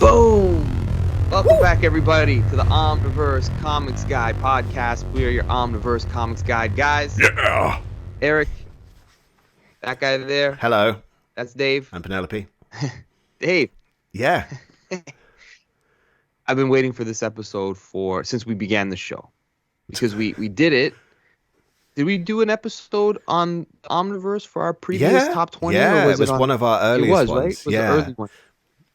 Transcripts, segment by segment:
Boom! Welcome back, everybody, to the Omniverse Comics Guide podcast. We are your Omniverse Comics Guide guys. Yeah! Eric, that guy there. Hello. That's Dave. I'm Penelope. Dave. Yeah. I've been waiting for this episode since we began the show. Because we did it. Did we do an episode on Omniverse for our previous top 20? Yeah, or it was one of our earliest ones. Right? It was the early one.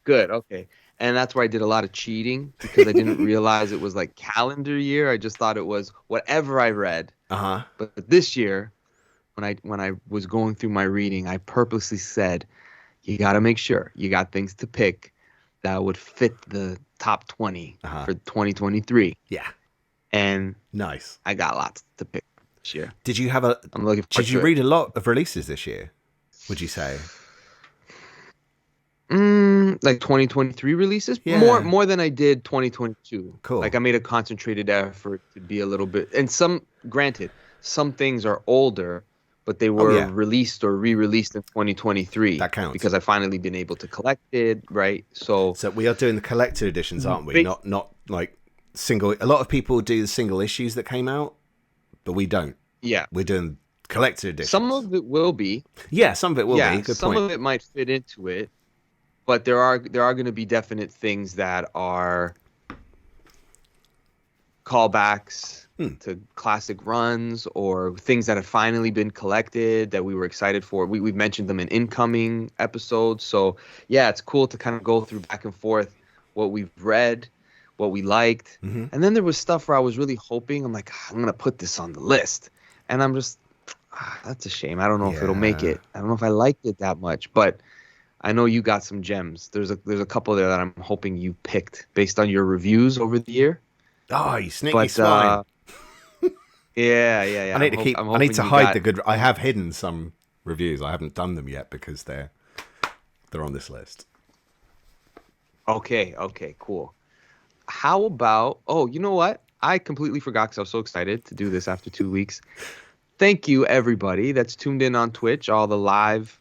Good, okay. And that's where I did a lot of cheating because I didn't realize it was like calendar year. I just thought it was whatever I read. Uh-huh. But this year, when I was going through my reading, I purposely said, you got to make sure you got things to pick that would fit the top 20 for 2023. Yeah. And nice. I got lots to pick this year. Did you read a lot of releases this year, would you say? Like 2023 releases? Yeah. More than I did 2022. Cool. Like I made a concentrated effort to be a little bit, and granted, some things are older, but they were released or re-released in 2023. That counts. Because I finally been able to collect it, right? So we are doing the collected editions, aren't we? Not like single. A lot of people do the single issues that came out, but we don't. Yeah. We're doing collected editions. Some of it will be. Yeah, some of it will be. Good some point. of it might fit into it. But there are going to be definite things that are callbacks to classic runs or things that have finally been collected that we were excited for. We've mentioned them in incoming episodes. So, yeah, it's cool to kind of go through back and forth what we've read, what we liked. Mm-hmm. And then there was stuff where I was really hoping, I'm like, I'm going to put this on the list. And I'm just, that's a shame. I don't know if it'll make it. I don't know if I liked it that much. But I know you got some gems. There's a couple there that I'm hoping you picked based on your reviews over the year. Oh, you sneaky swine! Yeah. I need to hide the good. I have hidden some reviews. I haven't done them yet because they're on this list. Okay, cool. How about? Oh, you know what? I completely forgot because I was so excited to do this after 2 weeks. Thank you, everybody that's tuned in on Twitch. All the live.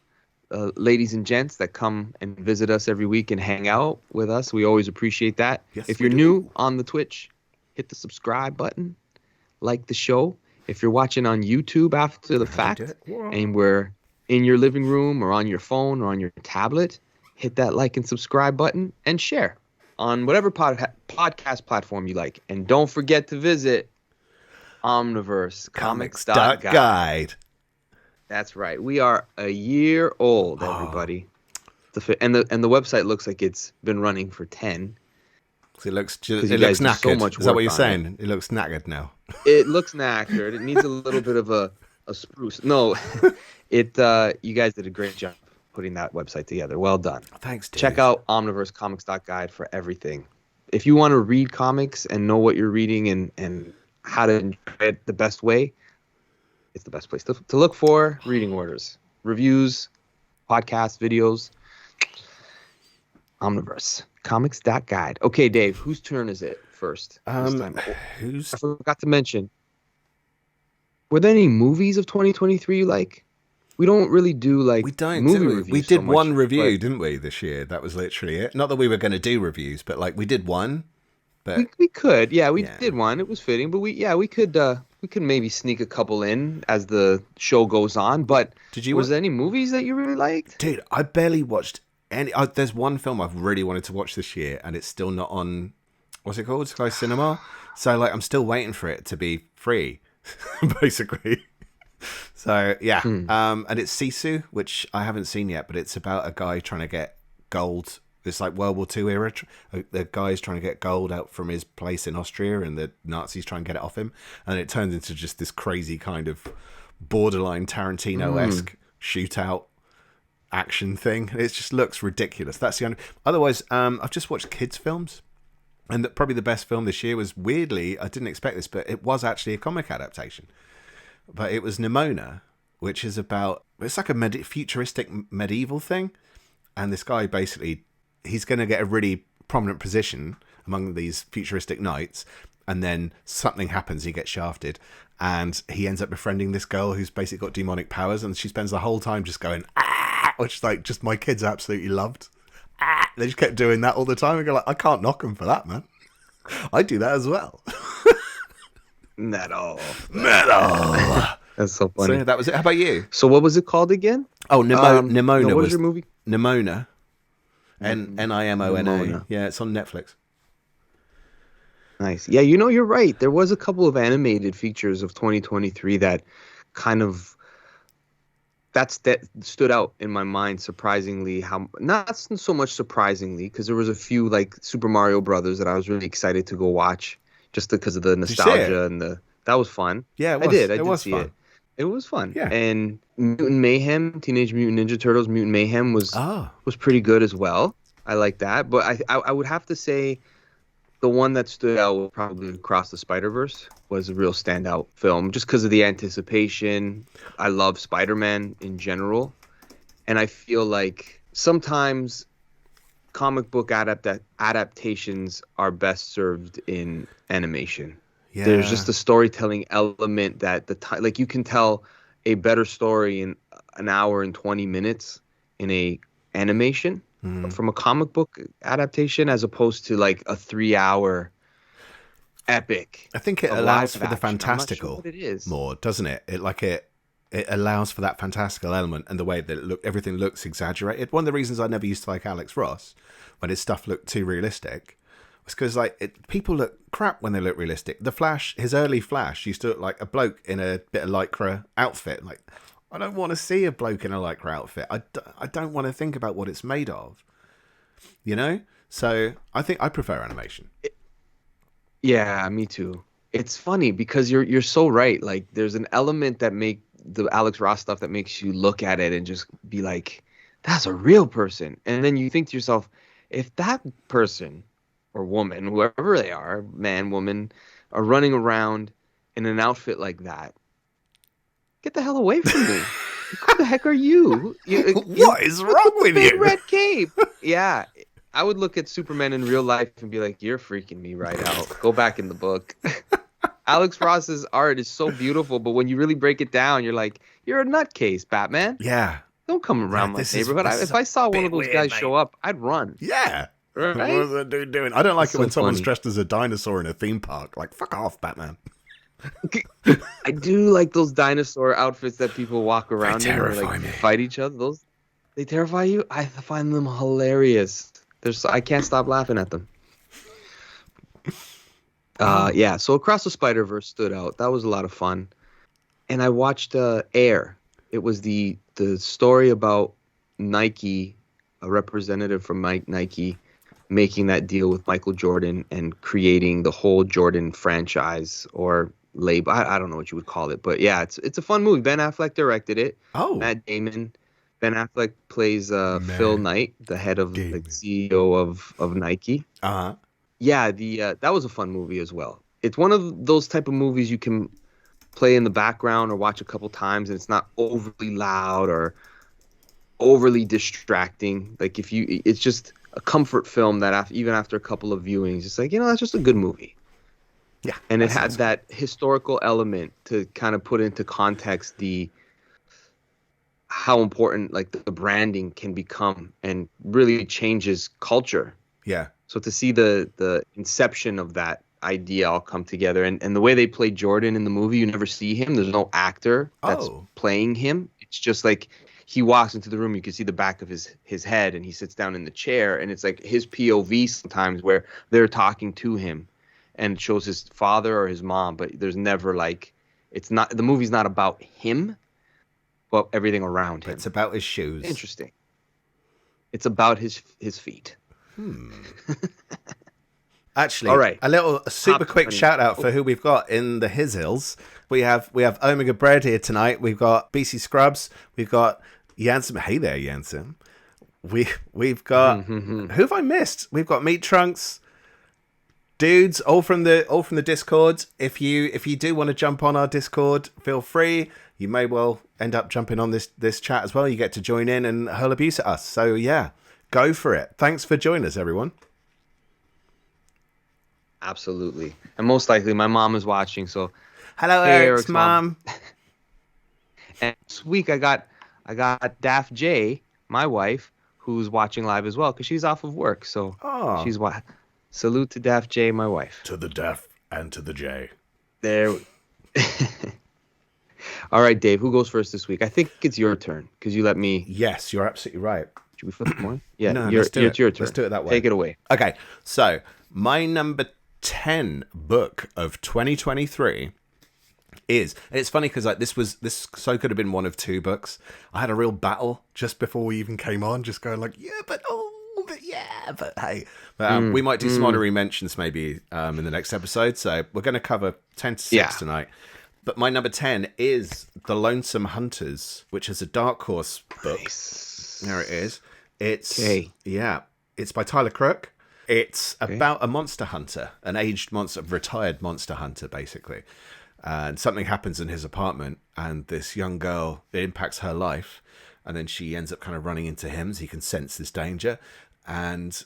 Ladies and gents that come and visit us every week and hang out with us. We always appreciate that. Yes, if you're new on the Twitch, hit the subscribe button, like the show. If you're watching on YouTube after the fact and we're in your living room or on your phone or on your tablet, hit that like and subscribe button and share on whatever podcast platform you like. And don't forget to visit Omniverse Comics.Guide. That's right. We are a year old, everybody. And the website looks like it's been running for 10. It looks knackered. So much Is that what you're on saying? It looks knackered now. It looks knackered. It needs a little bit of a spruce. No, you guys did a great job putting that website together. Well done. Thanks, Dave. Check out omniversecomics.guide for everything. If you want to read comics and know what you're reading and how to enjoy it the best way, it's the best place to look for reading orders, reviews, podcasts, videos. Omniverse Comics.Guide. Okay, Dave, whose turn is it first? This time? I forgot to mention. Were there any movies of 2023 you like? We don't really do movie reviews. We did one review, didn't we, this year? That was literally it. Not that we were going to do reviews, but we did one. But we could, did one. It was fitting, but we could maybe sneak a couple in as the show goes on. But was there any movies that you really liked? Dude, I barely watched any. There's one film I've really wanted to watch this year, and it's still not on. What's it called? Sky Cinema. So I'm still waiting for it to be free, basically. So yeah, and it's Sisu, which I haven't seen yet, but it's about a guy trying to get gold. It's like World War II era. The guy's trying to get gold out from his place in Austria, and the Nazis try and get it off him. And it turns into just this crazy kind of borderline Tarantino-esque shootout action thing. It just looks ridiculous. That's the only. Otherwise, I've just watched kids' films, and probably the best film this year was, weirdly, I didn't expect this, but it was actually a comic adaptation. But it was Nimona, which is about. It's like a futuristic medieval thing, and this guy basically. He's going to get a really prominent position among these futuristic knights, and then something happens, he gets shafted, and he ends up befriending this girl who's basically got demonic powers, and she spends the whole time just going, ah, which just my kids absolutely loved. They just kept doing that all the time. And go like, I can't knock them for that, man. I do that as well. Metal. That's so funny. So yeah, that was it. How about you? So what was it called again? Oh, Nimona. What was your movie? Nimona. Nimona. Nimona. Yeah, it's on Netflix. Nice. Yeah, you're right. There was a couple of animated features of 2023 that kind of that stood out in my mind surprisingly. How not so much surprisingly, because there was a few like Super Mario Brothers that I was really excited to go watch just because of the nostalgia and that was fun. Yeah, I did see it. It was fun. Yeah. And Mutant Mayhem, Teenage Mutant Ninja Turtles Mutant Mayhem was pretty good as well. I like that, but I would have to say the one that stood out was probably Across the Spider-Verse was a real standout film just because of the anticipation. I love Spider-Man in general, and I feel like sometimes comic book adaptations are best served in animation. Yeah. There's just a storytelling element that like you can tell a better story in an hour and 20 minutes in a animation from a comic book adaptation as opposed to like a 3-hour epic. I think it allows for the fantastical more, doesn't it? It allows for that fantastical element and the way that everything looks exaggerated. One of the reasons I never used to like Alex Ross when his stuff looked too realistic was because people look crap when they look realistic. The Flash, his early Flash, used to look like a bloke in a bit of lycra outfit. Like, I don't want to see a bloke in a lycra outfit. I don't want to think about what it's made of. You know? So I think I prefer animation. Yeah, me too. It's funny because you're so right. Like, there's an element that make the Alex Ross stuff that makes you look at it and just be like, that's a real person. And then you think to yourself, if that person or woman, whoever they are, man, woman, are running around in an outfit like that, get the hell away from me. Who the heck are you? What is wrong with you? Big red cape. Yeah. I would look at Superman in real life and be like, you're freaking me right out. Go back in the book. Alex Ross's art is so beautiful, but when you really break it down, you're like, you're a nutcase, Batman. Yeah. Don't come around my neighborhood. If I saw one of those guys show up, I'd run. Yeah. Right? What is that dude doing? I don't like it when someone's dressed as a dinosaur in a theme park. Like, fuck off, Batman. I do like those dinosaur outfits that people walk around in and like fight each other. They terrify you? I find them hilarious. I can't stop laughing at them. Yeah, so Across the Spider-Verse stood out. That was a lot of fun. And I watched Air. It was the story about Nike, a representative from Nike, making that deal with Michael Jordan and creating the whole Jordan franchise or label. I don't know what you would call it. But yeah, it's a fun movie. Ben Affleck directed it. Oh. Matt Damon. Ben Affleck plays Phil Knight, the head of the CEO of Nike. Uh-huh. Yeah, that was a fun movie as well. It's one of those type of movies you can play in the background or watch a couple times, and it's not overly loud or overly distracting. Like it's just a comfort film that even after a couple of viewings, it's like, that's just a good movie. Yeah, and it had that historical element to kind of put into context how important like the branding can become and really changes culture. Yeah. So to see the inception of that idea all come together and the way they play Jordan in the movie, you never see him. There's no actor that's playing him. It's just like he walks into the room, you can see the back of his head and he sits down in the chair and it's like his POV sometimes where they're talking to him and it shows his father or his mom, but there's never like, the movie's not about him, but everything around him. It's about his shoes. Interesting. It's about his feet. Actually, all right. A super quick shout out for who we've got in the His Hills. We have Omega Bread here tonight. We've got BC Scrubs. We've got Jansen. Hey there, Jansen. We've got who have I missed? We've got Meat Trunks. Dudes, all from the Discord. If you do want to jump on our Discord, feel free. You may well end up jumping on this chat as well. You get to join in and hurl abuse at us. So yeah, go for it. Thanks for joining us, everyone. Absolutely. And most likely my mom is watching, so hello, Eric's mom. And this week I got Daff J, my wife, who's watching live as well because she's off of work. So Oh. she's what? Salute to Daft J, my wife. To the Def and to the J. There. All right, Dave, who goes first this week? I think it's your turn because you let me. Yes, you're absolutely right. Should we flip a coin? Yeah, No, it's your turn. Let's do it that way. Take it away. Okay, so my number 10 book of 2023 is, and it's funny because like this so could have been one of two books. I had a real battle just before we even came on, just going like, but hey. We might do some honorary mentions maybe in the next episode. So we're going to cover 10 to 6 tonight. But my number 10 is The Lonesome Hunters, which is a Dark Horse book. Nice. There it is. It's it's by Tyler Crook. It's about a monster hunter, an aged monster, retired monster hunter, basically. And something happens in his apartment, and this young girl, it impacts her life, and then she ends up kind of running into him, so he can sense this danger, and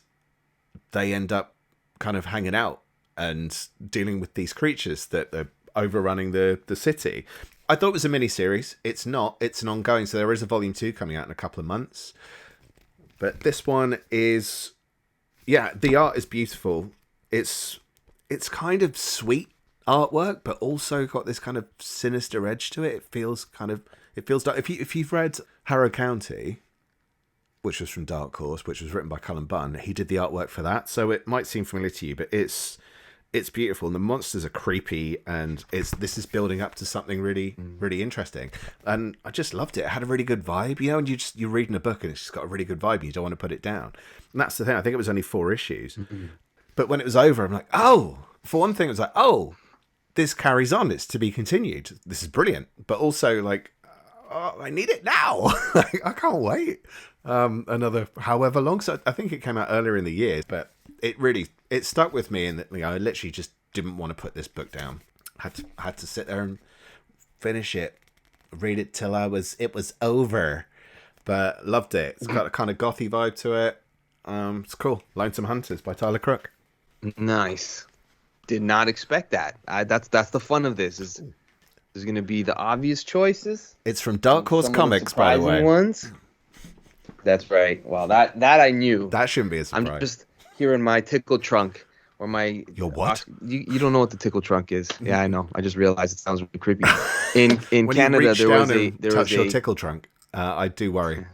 they end up kind of hanging out and dealing with these creatures that are overrunning the city. I thought it was a mini-series. It's not. It's an ongoing, so there is a volume 2 coming out in a couple of months. But this one is, the art is beautiful. It's kind of sweet artwork, but also got this kind of sinister edge to it. It feels dark. If you've read Harrow County, which was from Dark Horse, which was written by Cullen Bunn, he did the artwork for that, so it might seem familiar to you, but it's beautiful, and the monsters are creepy, and this is building up to something really, really interesting. And I just loved it. It had a really good vibe, and you're reading a book and it's just got a really good vibe, and you don't want to put it down. And that's the thing. I think it was only 4 issues. But when it was over, I'm like, for one thing, it was like, this carries on. It's to be continued. This is brilliant. But also, like, I need it now. I can't wait another however long. So I think it came out earlier in the year, but it stuck with me, and I literally just didn't want to put this book down. Had to sit there and finish it, read it till it was over. But loved it. It's got a kind of gothy vibe to it. It's cool. Lonesome Hunters by Tyler Crook. Nice. Did not expect that. That's the fun of this. There's going to be the obvious choices. It's from Dark Horse Comics, by the way. Ones. That's right. Well, that I knew. That shouldn't be a surprise. I'm just here in my tickle trunk, or my. Your what? You don't know what the tickle trunk is? Yeah, I know. I just realized it sounds really creepy. In when Canada, you reach there down was and touch your tickle trunk. I do worry.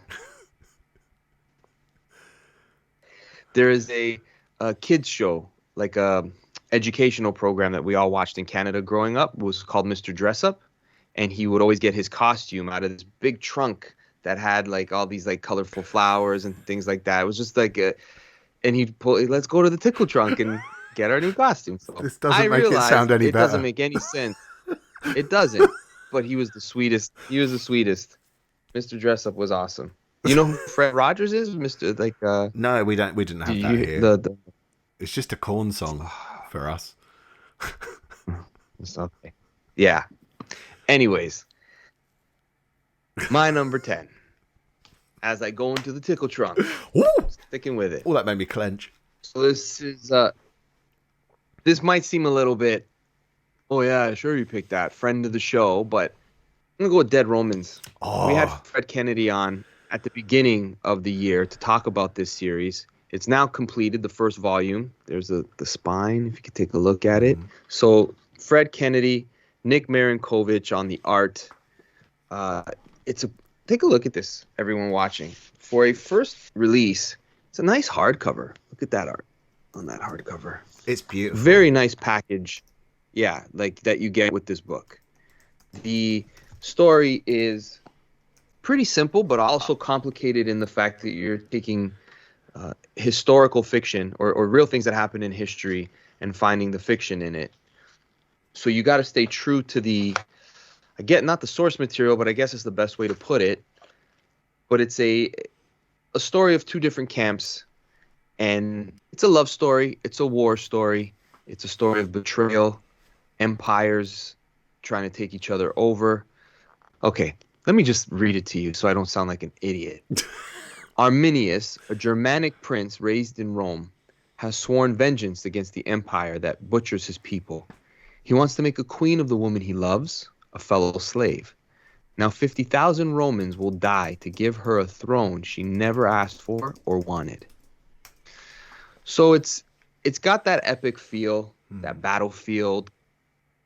There is a kids show, like a educational program that we all watched in Canada growing up. It was called Mr. Dress Up, and he would always get his costume out of this big trunk that had like all these like colorful flowers and things like that. It was just like and he'd pull, let's go to the tickle trunk and get our new costume. So this doesn't make it sound any better. It doesn't make any sense. It doesn't. But he was the sweetest. Mr. Dress Up was awesome. You know who Fred Rogers is? Mr. Like no, we didn't have that here. It's just a corn song for us. It's okay. Yeah. Anyways, my number 10. As I go into the tickle trunk, sticking with it. Oh, that made me clench. So this is this might seem a little bit. Oh yeah, sure you picked that, friend of the show, but I'm gonna go with Dead Romans. We had Fred Kennedy on at the beginning of the year to talk about this series. It's now completed, the first volume. There's the spine, if you could take a look at it. So Fred Kennedy, Nick Marinkovich on the art. Take a look at this, everyone watching. For a first release, it's a nice hardcover. Look at that art on that hardcover. It's beautiful. Very nice package. Yeah, like that you get with this book. The story is pretty simple, but also complicated in the fact that you're taking historical fiction or real things that happen in history and finding the fiction in it. So you got to stay true to not the source material, but I guess it's the best way to put it. But it's a story of two different camps, and it's a love story. It's a war story. It's a story of betrayal, empires trying to take each other over. Okay, let me just read it to you so I don't sound like an idiot. Arminius, a Germanic prince raised in Rome, has sworn vengeance against the empire that butchers his people. He wants to make a queen of the woman he loves, a fellow slave. Now 50,000 Romans will die to give her a throne she never asked for or wanted. So it's got that epic feel, that battlefield,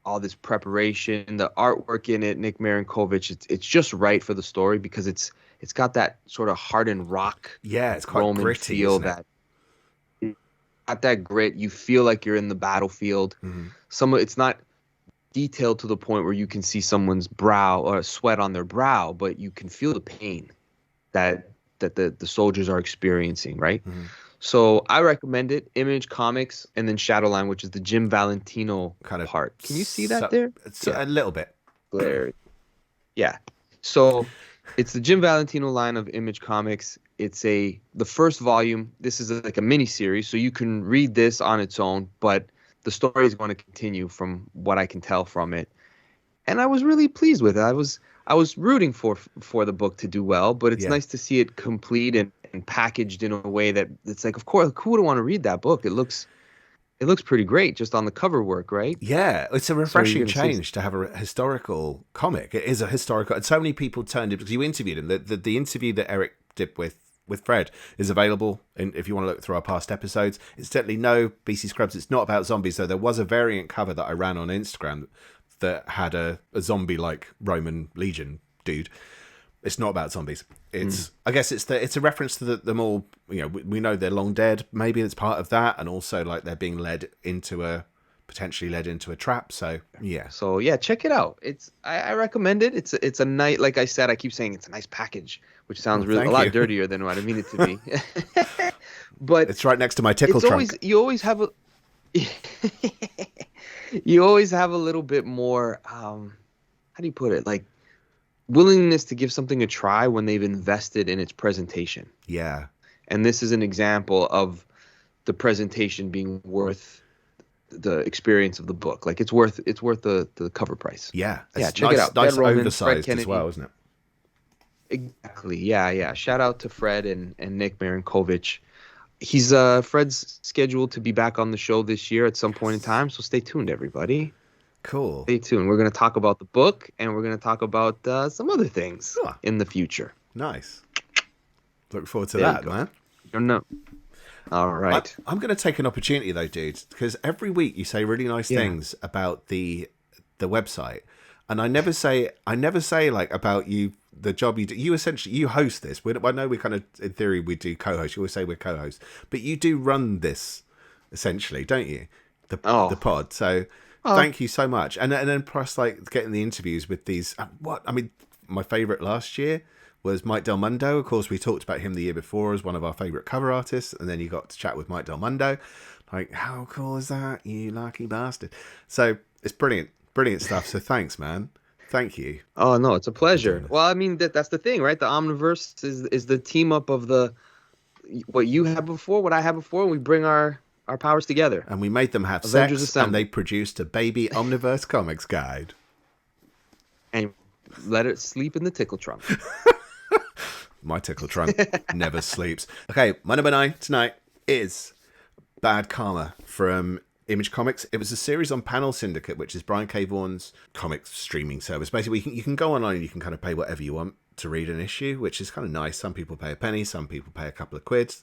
all this preparation, the artwork in it, Nick Marinkovic, it's just right for the story because it's got that sort of hardened rock, Yeah, it's quite Roman gritty, feel, isn't it? that got that grit. You feel like you're in the battlefield. It's not detailed to the point where you can see someone's brow or sweat on their brow, but you can feel the pain that the soldiers are experiencing, right? So I recommend it. Image Comics, and then Shadowline, which is the Jim Valentino Kind of part. Can you see that there? A little bit. Glare. Yeah. So it's the Jim Valentino line of Image Comics. It's the first volume. This is like a mini series, so you can read this on its own, but the story is going to continue from what I can tell from it. And I was really pleased with it. I was rooting for the book to do well, but it's nice to see it complete and packaged in a way that it's like, of course, who would want to read that book? It looks pretty great just on the cover work, right? Yeah, it's a refreshing change to have a historical comic. It is a historical, and so many people turned it because you interviewed him. The interview that Eric did with Fred is available, and if you want to look through our past episodes. It's definitely no BC Scrubs. It's not about zombies, though. There was a variant cover that I ran on Instagram that had a zombie-like Roman legion dude. It's not about zombies. It's I guess it's a reference to them all. You know, we know they're long dead. Maybe it's part of that, and also like they're being potentially led into a trap. So yeah, check it out. I recommend it. It's a nice, like I said, I keep saying it's a nice package, which sounds really a lot dirtier than what I mean it to be. But it's right next to my tickle trunk. You always have a little bit more. How do you put it? Like willingness to give something a try when they've invested in its presentation. Yeah. And this is an example of the presentation being worth the experience of the book. Like it's worth the cover price. Yeah. Check it out. Nice Roman, oversized as well, isn't it? Exactly. Yeah. Shout out to Fred and Nick Marinkovic. He's Fred's scheduled to be back on the show this year at some point in time, so stay tuned, everybody. Cool. Stay tuned. We're going to talk about the book, and we're going to talk about some other things in the future. Nice. Look forward to that, man. No. All right. I'm going to take an opportunity, though, dude, because every week you say really nice things about the website, and I never say like about you, the job you do. You essentially host this. I know we kind of, in theory, we do co-host. You always say we're co-hosts, but you do run this essentially, don't you? The pod. So. Thank you so much. And then plus like getting the interviews with these, my favorite last year was Mike Del Mundo. Of course, we talked about him the year before as one of our favorite cover artists. And then you got to chat with Mike Del Mundo. Like, how cool is that, you lucky bastard? So it's brilliant stuff. So thanks, man. Thank you. Oh, no, it's a pleasure. Well, I mean, that's the thing, right? The Omniverse is the team up of what you had before, what I had before, and we bring our powers together. And we made them have Avengers sex, Assemble. and they produced a baby Omniverse Comics guide. And let it sleep in the tickle trunk. My tickle trunk never sleeps. Okay, my number 9 tonight is Bad Karma from Image Comics. It was a series on Panel Syndicate, which is Brian K. Vaughan's comics streaming service. Basically, you can go online and you can kind of pay whatever you want to read an issue, which is kind of nice. Some people pay a penny, some people pay a couple of quid.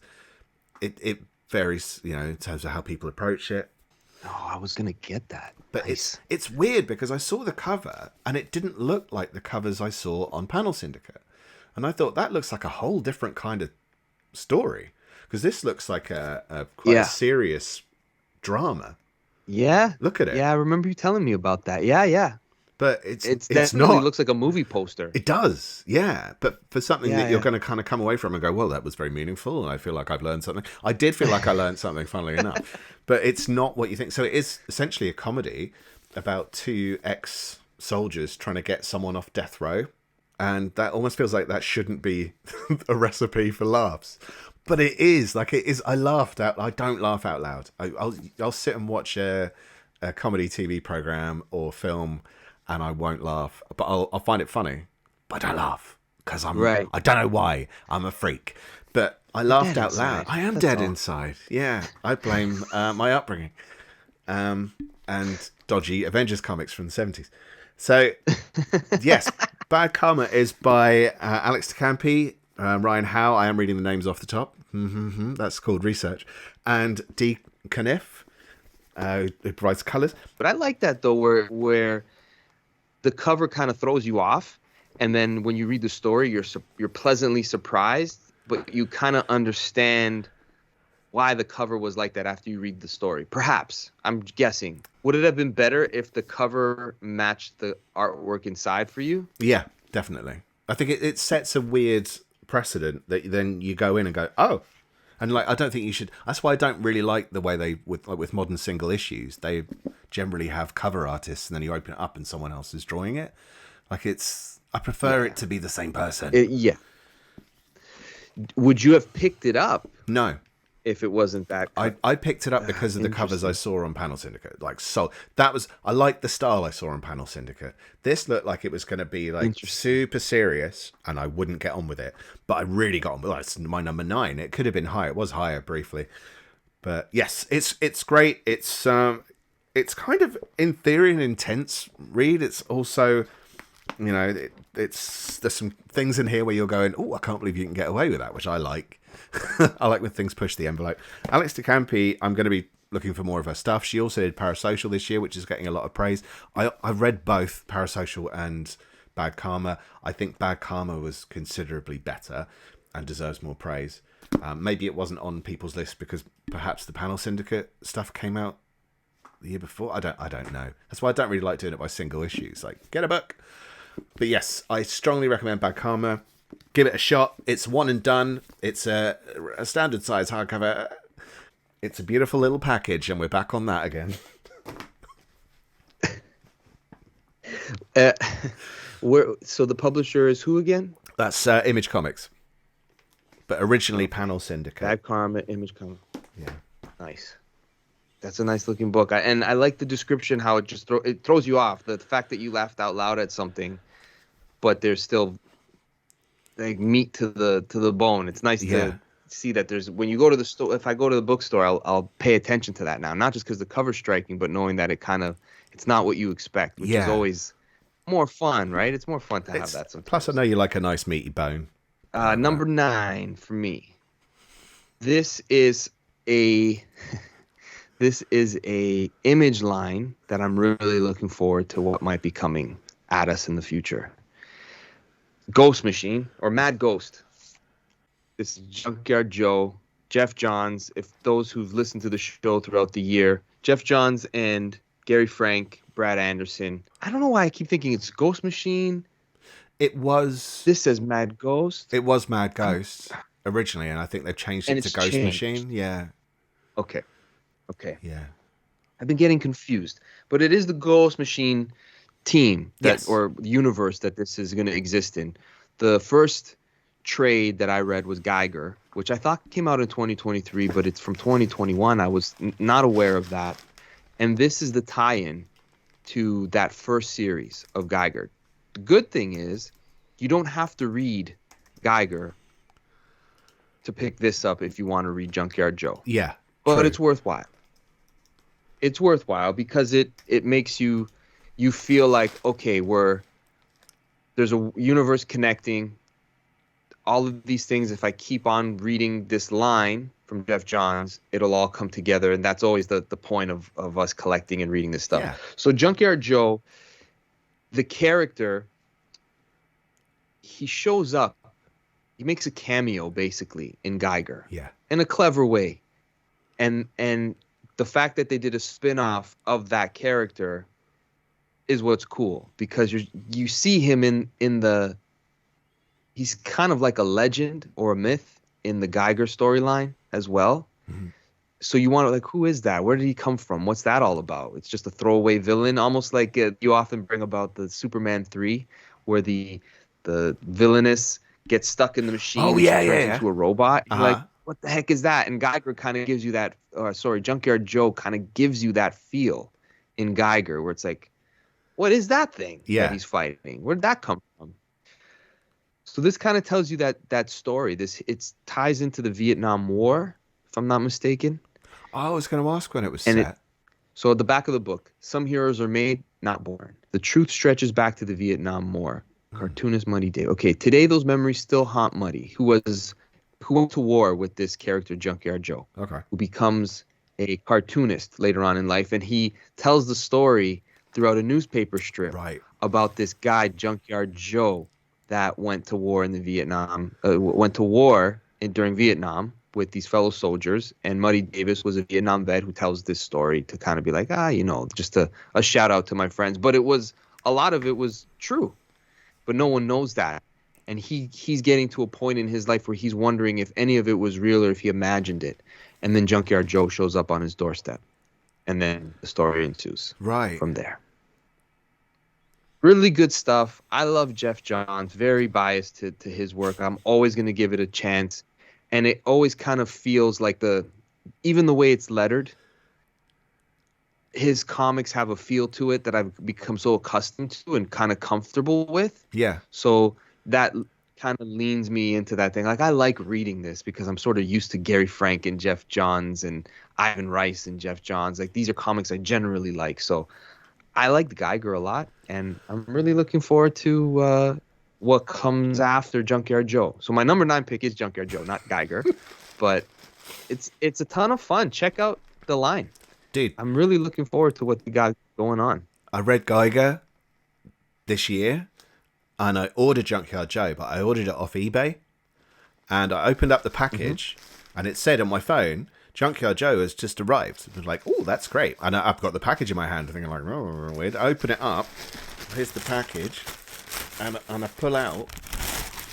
It varies, in terms of how people approach it. Oh, I was going to get that. But nice. It's weird because I saw the cover and it didn't look like the covers I saw on Panel Syndicate. And I thought that looks like a whole different kind of story. Because this looks like a quite serious drama. Yeah. Look at it. Yeah, I remember you telling me about that. Yeah. But it's definitely not. Looks like a movie poster. It does, yeah. But for something that you're going to kind of come away from and go, well, that was very meaningful, and I feel like I've learned something. I did feel like I learned something, funnily enough. But it's not what you think. So it is essentially a comedy about 2 ex-soldiers trying to get someone off death row. And that almost feels like that shouldn't be a recipe for laughs. But it is. Like, it is. I don't laugh out loud. I'll sit and watch a comedy TV program or film, and I won't laugh, but I'll find it funny. But I laugh because I don't know why. I'm a freak, but I laughed out loud. I am dead inside. Yeah, I blame my upbringing, and dodgy Avengers comics from the 70s. So yes, Bad Karma is by Alex DeCampi, Ryan Howe. I am reading the names off the top. That's called research. And D. Caniff, who provides colours. But I like that, though, where the cover kind of throws you off, and then when you read the story, you're pleasantly surprised, but you kind of understand why the cover was like that after you read the story. Perhaps, I'm guessing. Would it have been better if the cover matched the artwork inside for you? Yeah, definitely. I think it sets a weird precedent that then you go in and go, oh. And like, I don't think you should. That's why I don't really like the way they with modern single issues. They generally have cover artists, and then you open it up and someone else is drawing it. Like I prefer it to be the same person. Yeah. Would you have picked it up? No. If it wasn't that, I picked it up because of the covers I saw on Panel Syndicate. Like, so I liked the style I saw on Panel Syndicate. This looked like it was going to be like super serious, and I wouldn't get on with it. But I really got on with it. It's my number 9. It could have been higher. It was higher briefly, but yes, it's great. It's kind of, in theory, an intense read. It's also, you know, there's some things in here where you're going, oh, I can't believe you can get away with that, which I like. I like when things push the envelope. Alex DeCampi, I'm going to be looking for more of her stuff. She also did Parasocial this year, which is getting a lot of praise. I read both Parasocial and Bad Karma. I think Bad Karma was considerably better and deserves more praise. Maybe it wasn't on people's list because perhaps the Panel Syndicate stuff came out the year before. I don't know. That's why I don't really like doing it by single issues. Like, get a book. But yes, I strongly recommend Bad Karma. Give it a shot. It's one and done. It's a standard size hardcover. It's a beautiful little package, and we're back on that again. So the publisher is who again? That's Image Comics, but originally Panel Syndicate. Bad Karma, Image Comics. Yeah, nice. That's a nice looking book, and I like the description. How it just it throws you off. The fact that you laughed out loud at something, but there's still like meat to the bone. It's nice to see that there's, when you go to the store, if I go to the bookstore, I'll pay attention to that now, not just because the cover's striking, but knowing that it's not what you expect, which is always more fun, right? It's more fun to have that sometimes. Plus, I know you like a nice meaty bone. Number 9 for me. This is a image line that I'm really looking forward to what might be coming at us in the future. Ghost Machine, or Mad Ghost. This is Junkyard Joe, Jeff Johns. If those who've listened to the show throughout the year, Jeff Johns and Gary Frank, Brad Anderson. I don't know why I keep thinking it's Ghost Machine. This says Mad Ghost. It was Mad Ghost originally, and I think they've changed it to Ghost Machine. Yeah. Okay. Yeah. I've been getting confused, but it is the Ghost Machine team or universe that this is going to exist in. The first trade that I read was Geiger, which I thought came out in 2023, but it's from 2021. I was not aware of that. And this is the tie-in to that first series of Geiger. The good thing is you don't have to read Geiger to pick this up if you want to read Junkyard Joe. Yeah. But true. it's worthwhile. It's worthwhile because it makes you feel like, okay, there's a universe connecting all of these things. If I keep on reading this line from Jeff Johns, it'll all come together. And that's always the point of us collecting and reading this stuff. Yeah. So Junkyard Joe, the character, he shows up. He makes a cameo, basically, in Geiger. Yeah. In a clever way. And the fact that they did a spin-off of that character is what's cool, because you see him in the, he's kind of like a legend or a myth in the Geiger storyline as well. Mm-hmm. So you want to, like, who is that? Where did he come from? What's that all about? It's just a throwaway villain, almost like you often bring about the Superman 3, where the villainous gets stuck in the machine and turns into a robot. You're like, what the heck is that? And Geiger kind of gives you that, Junkyard Joe kind of gives you that feel in Geiger, where it's like, what is that thing that he's fighting? Where did that come from? So this kind of tells you that story. It ties into the Vietnam War, if I'm not mistaken. I was going to ask when it was set. So at the back of the book, some heroes are made, not born. The truth stretches back to the Vietnam War. Cartoonist Muddy Dave. Okay, today those memories still haunt Muddy, who went to war with this character Junkyard Joe, Okay. who becomes a cartoonist later on in life, and he tells the story throughout a newspaper strip about this guy Junkyard Joe that went to war in the during Vietnam with these fellow soldiers, and Muddy Davis was a Vietnam vet who tells this story to kind of be like, just a shout out to my friends. But a lot of it was true, but no one knows that. And he's getting to a point in his life where he's wondering if any of it was real or if he imagined it. And then Junkyard Joe shows up on his doorstep. And then the story ensues from there. Really good stuff. I love Jeff Johns. Very biased to his work. I'm always going to give it a chance. And it always kind of feels like even the way it's lettered, his comics have a feel to it that I've become so accustomed to and kind of comfortable with. Yeah. So that kind of leans me into that thing. Like, I like reading this because I'm sort of used to Gary Frank and Jeff Johns and Ivan Rice and Jeff Johns. Like, these are comics I generally like. So I like the Geiger a lot, and I'm really looking forward to what comes after Junkyard Joe. So my number 9 pick is Junkyard Joe, not Geiger. But it's a ton of fun. Check out the line. Dude, I'm really looking forward to what they got going on. I read Geiger this year, and I ordered Junkyard Joe, but I ordered it off eBay. And I opened up the package, and it said on my phone, Junkyard Joe has just arrived. It was like, oh, that's great. And I've got the package in my hand, thinking like, oh, weird. I open it up. Here's the package, and I pull out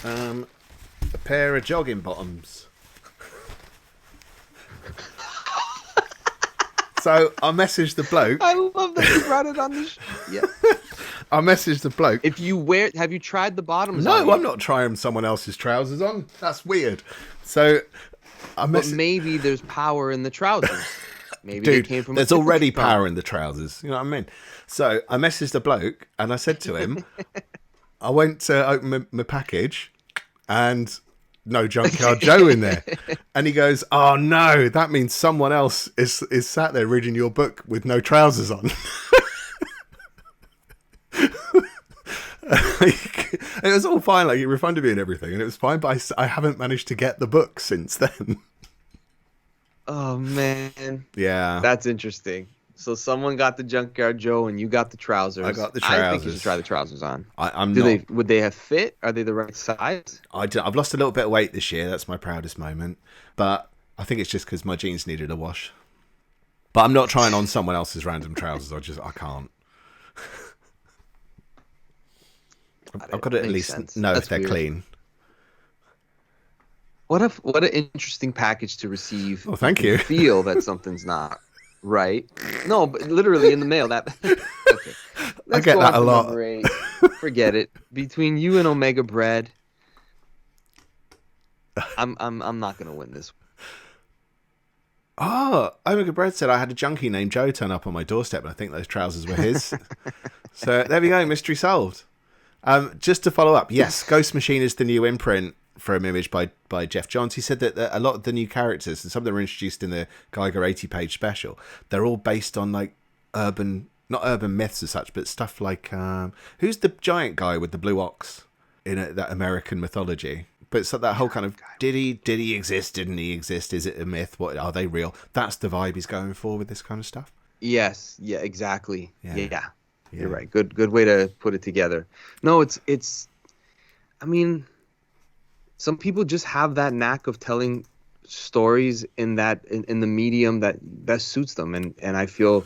a pair of jogging bottoms. So I messaged the bloke. I love that you brought it on the yeah. I messaged the bloke. Have you tried the bottoms? No, I'm not trying someone else's trousers on. That's weird. So but maybe there's power in the trousers. Maybe dude, they came from there's already power in the trousers. You know what I mean? So I messaged the bloke and I said to him, I went to open my package and no Junkyard Joe in there. And he goes, oh no, that means someone else is sat there reading your book with no trousers on. It was all fine, like he refunded me and everything, and it was fine, but I haven't managed to get the book since then. Oh man. Yeah. That's interesting. So someone got the Junkyard Joe and you got the trousers. I got the trousers. I think you should try the trousers on. Would they have fit? Are they the right size? I've lost a little bit of weight this year. That's my proudest moment. But I think it's just because my jeans needed a wash. But I'm not trying on someone else's random trousers. I can't. I've got to at least know if they're clean. What an interesting package to receive. Oh, thank you. Feel that something's not right. No, but literally in the mail. That okay. I get that a lot. Forget it. Between you and Omega Bread, I'm not gonna win this. Oh, Omega Bread said I had a junkie named Joe turn up on my doorstep, and I think those trousers were his. So there we go, mystery solved. Just to follow up, yes, Ghost Machine is the new imprint from Image by Jeff Johns. He said that a lot of the new characters, and some of them were introduced in the Geiger 80-page special, they're all based on like not urban myths as such, but stuff like who's the giant guy with the blue ox in that American mythology? But it's that whole kind of did he exist? Didn't he exist? Is it a myth? What are they real? That's the vibe he's going for with this kind of stuff. Yes, yeah, exactly. Yeah. You're right. Good way to put it together. No, it's. I mean, some people just have that knack of telling stories in the medium that best suits them, and I feel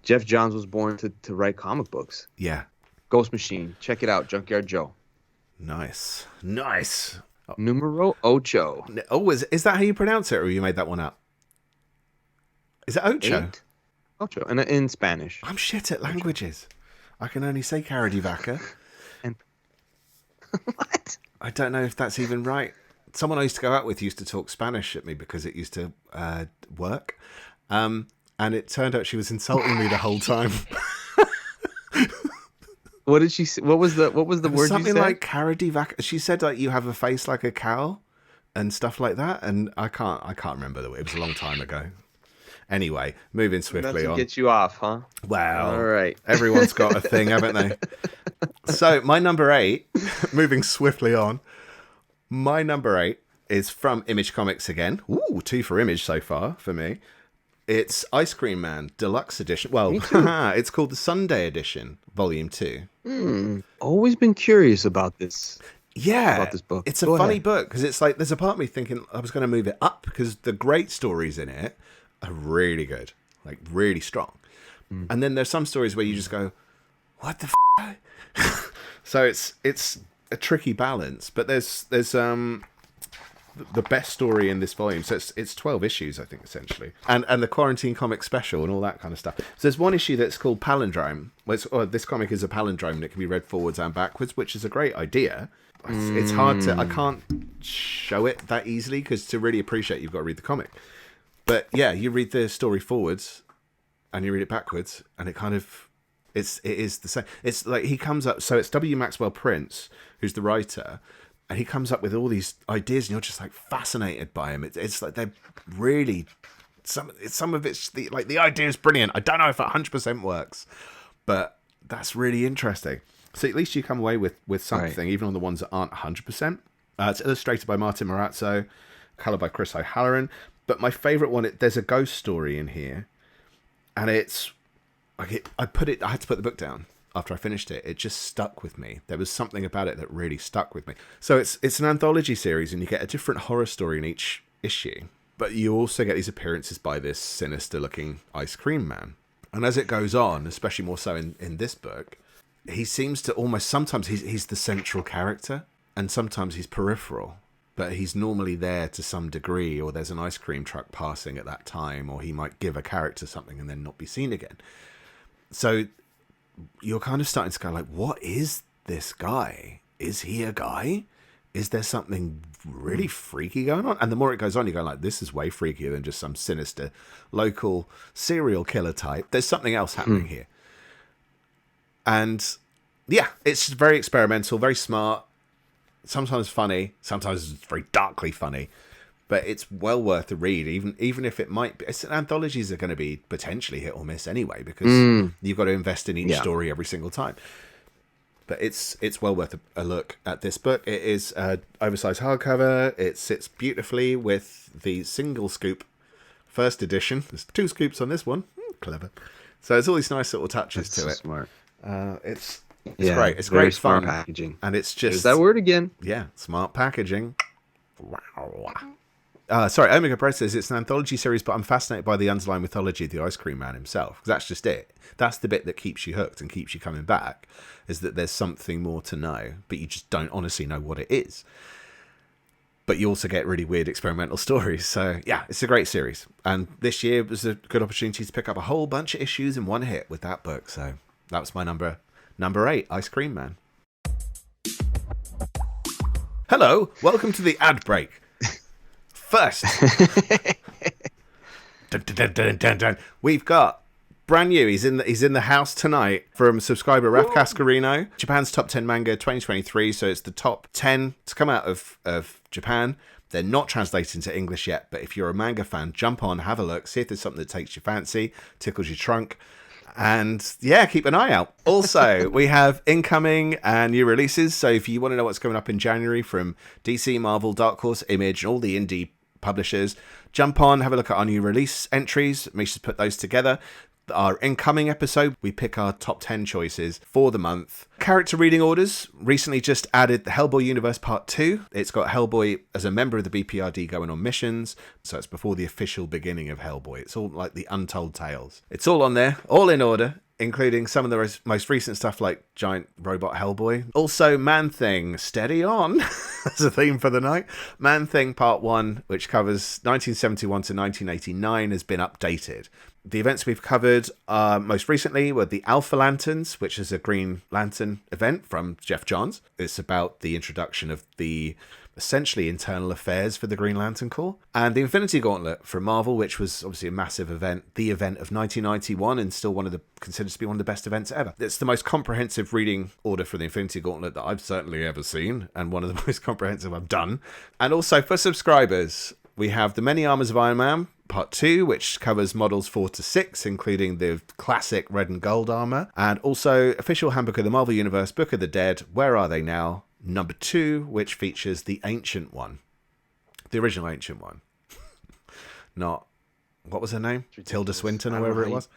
Jeff Johns was born to write comic books. Yeah. Ghost Machine, check it out. Junkyard Joe. Nice. Numero ocho. Oh, is that how you pronounce it, or you made that one up? Is it ocho? 8? Ocho, and in Spanish. I'm shit at languages. I can only say cara de vaca. And what? I don't know if that's even right. Someone I used to go out with used to talk Spanish at me because it used to work. And it turned out she was insulting me the whole time. What did she say? What was the word you said? Something like cara de vaca. She said like you have a face like a cow and stuff like that. And I can't remember the word. It was a long time ago. Anyway, moving swiftly That's what on. gets you off, huh? Wow. All right. Everyone's got a thing, haven't they? So my number 8, moving swiftly on. My number 8 is from Image Comics again. Ooh, 2 for Image so far for me. It's Ice Cream Man Deluxe Edition. Well, it's called the Sunday Edition, Volume 2. Always been curious about this. Yeah, About this book. It's a funny book because it's like there's a part of me thinking I was going to move it up because the great stories in it are really good, like really strong. And then there's some stories where you just go, "What the f-? So it's a tricky balance, but there's the best story in this volume. So it's 12 issues, I think, essentially, and the Quarantine Comic Special and all that kind of stuff. So there's one issue that's called Palindrome. This comic is a palindrome that can be read forwards and backwards, which is a great idea. It's hard to, I can't show it that easily because to really appreciate you've got to read the comic. But yeah, you read the story forwards and you read it backwards and it kind of, it is the same. It's like he comes up, so it's W. Maxwell Prince, who's the writer, and he comes up with all these ideas and you're just like fascinated by him. It's like they're really, some of it's, the idea is brilliant. I don't know if it 100% works, but that's really interesting. So at least you come away with something, right, even on the ones that aren't 100%. It's illustrated by Martin Morazzo, colored by Chris O'Halloran. But my favourite one, there's a ghost story in here, and it's like I had to put the book down after I finished it. It just stuck with me. There was something about it that really stuck with me. So it's an anthology series, and you get a different horror story in each issue. But you also get these appearances by this sinister-looking ice cream man. And as it goes on, especially more so in this book, he seems to almost, sometimes he's the central character and sometimes he's peripheral, but he's normally there to some degree, or there's an ice cream truck passing at that time, or he might give a character something and then not be seen again. So you're kind of starting to go like, what is this guy? Is he a guy? Is there something really freaky going on? And the more it goes on, you go like, this is way freakier than just some sinister local serial killer type. There's something else happening here. And yeah, it's very experimental, very smart, sometimes funny, sometimes it's very darkly funny, but it's well worth the read, even if it might be. Anthologies are going to be potentially hit or miss anyway, because you've got to invest in each story every single time. But it's well worth a look at this book. It is an oversized hardcover. It sits beautifully with the single scoop first edition. There's 2 scoops on this one. Clever. So there's all these nice little touches to it. Smart. It's great. It's great smart fun. Packaging. And it's just... There's that word again. Yeah, smart packaging. Sorry, Omega Press says it's an anthology series, but I'm fascinated by the underlying mythology of the Ice Cream Man himself. Because that's just it. That's the bit that keeps you hooked and keeps you coming back, is that there's something more to know, but you just don't honestly know what it is. But you also get really weird experimental stories. So yeah, it's a great series. And this year was a good opportunity to pick up a whole bunch of issues in one hit with that book. So that was my number 8, Ice Cream Man. Hello, welcome to the ad break. First, dun, dun, dun, dun, dun. We've got brand new. He's in the house tonight from subscriber Raf Cascarino. Japan's top 10 manga 2023. So it's the top 10 to come out of Japan. They're not translated into English yet, but if you're a manga fan, jump on, have a look, see if there's something that takes your fancy, tickles your trunk. And yeah, keep an eye out. Also, we have incoming and new releases. So if you want to know what's coming up in January from DC, Marvel, Dark Horse, Image, and all the indie publishers, jump on, have a look at our new release entries. Misha's put those together. Our incoming episode, we pick our top 10 choices for the month. Character reading orders. Recently just added the Hellboy Universe Part 2. It's got Hellboy as a member of the BPRD going on missions. So it's before the official beginning of Hellboy. It's all like the untold tales. It's all on there, all in order, including some of the most recent stuff like Giant Robot Hellboy. Also, Man-Thing, steady on. That's a theme for the night. Man-Thing Part 1, which covers 1971 to 1989, has been updated. The events we've covered most recently were the Alpha Lanterns, which is a Green Lantern event from Jeff Johns. It's about the introduction of the essentially internal affairs for the Green Lantern Corps. And the Infinity Gauntlet from Marvel, which was obviously a massive event, the event of 1991, and still considered to be one of the best events ever. It's the most comprehensive reading order for the Infinity Gauntlet that I've certainly ever seen, and one of the most comprehensive I've done. And also for subscribers, we have The Many Armors of Iron Man, Part 2, which covers models 4 to 6, including the classic red and gold armor. And also Official Handbook of the Marvel Universe, Book of the Dead, Where Are They Now? Number 2, which features the Ancient One. The original Ancient One. Not, what was her name? Tilda Swinton or whatever it was.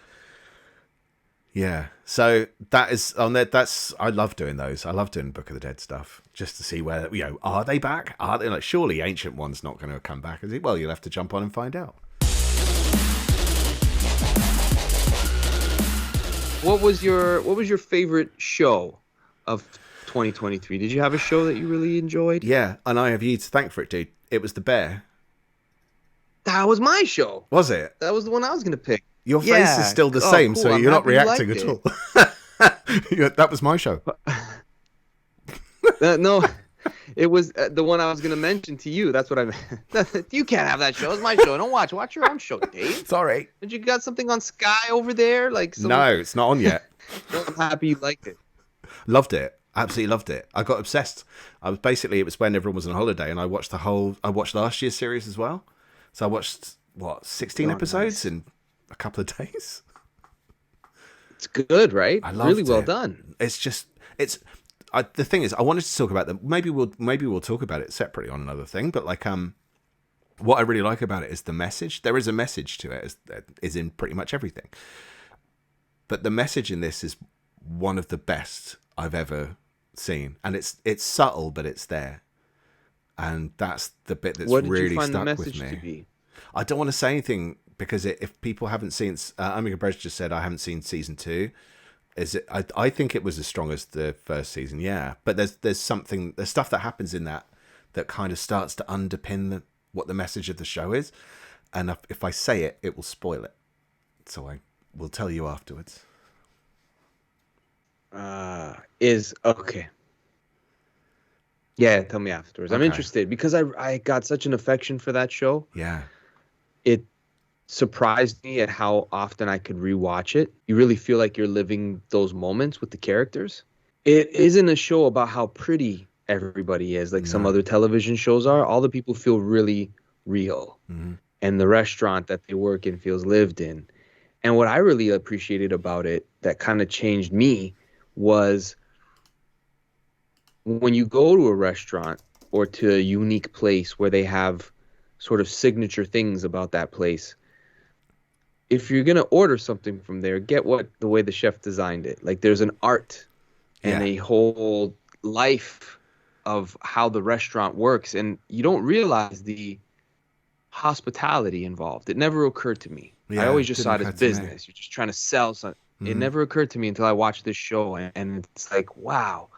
Yeah, so that is on there. I love doing those. I love doing Book of the Dead stuff just to see where, are they back? Are they, like, surely Ancient One's not going to come back, is it? Well, you'll have to jump on and find out. What was your favorite show of 2023? Did you have a show that you really enjoyed? Yeah, and I have you to thank for it, dude. It was The Bear. That was my show. Was it? That was the one I was going to pick. Your face is still the same, cool. so I'm you're not reacting at all. That was my show. No, it was the one I was going to mention to you. That's what I meant. You can't have that show. It's my show. Don't watch. Watch your own show, Dave. Sorry. Did you got something on Sky over there? No, it's not on yet. I'm happy you liked it. Loved it. Absolutely loved it. I got obsessed. It was when everyone was on holiday, and I watched last year's series as well. So I watched 16 episodes in a couple of days. It's good, right? I loved really well it. done. The thing is, I wanted to talk about them. Maybe we'll talk about it separately on another thing. But what I really like about it is the message. There is a message to it, is in pretty much everything. But the message in this is one of the best I've ever seen, and it's subtle, but it's there. And that's the bit that's really stuck with me. To be? I don't want to say anything because if people haven't seen, Omega Bridge just said I haven't seen season 2. I think it was as strong as the first season, yeah. But there's stuff that happens in that kind of starts to underpin what the message of the show is, and if I say it, it will spoil it. So I will tell you afterwards. Okay. Yeah, tell me afterwards. I'm interested because I got such an affection for that show. Yeah. It surprised me at how often I could rewatch it. You really feel like you're living those moments with the characters. It isn't a show about how pretty everybody is like some other television shows are. All the people feel really real. Mm-hmm. And the restaurant that they work in feels lived in. And what I really appreciated about it that kind of changed me was when you go to a restaurant or to a unique place where they have sort of signature things about that place, if you're going to order something from there, get the way the chef designed it. Like there's an art and a whole life of how the restaurant works. And you don't realize the hospitality involved. It never occurred to me. I always just saw it as business. You're just trying to sell something. Mm-hmm. It never occurred to me until I watched this show. And it's like, wow,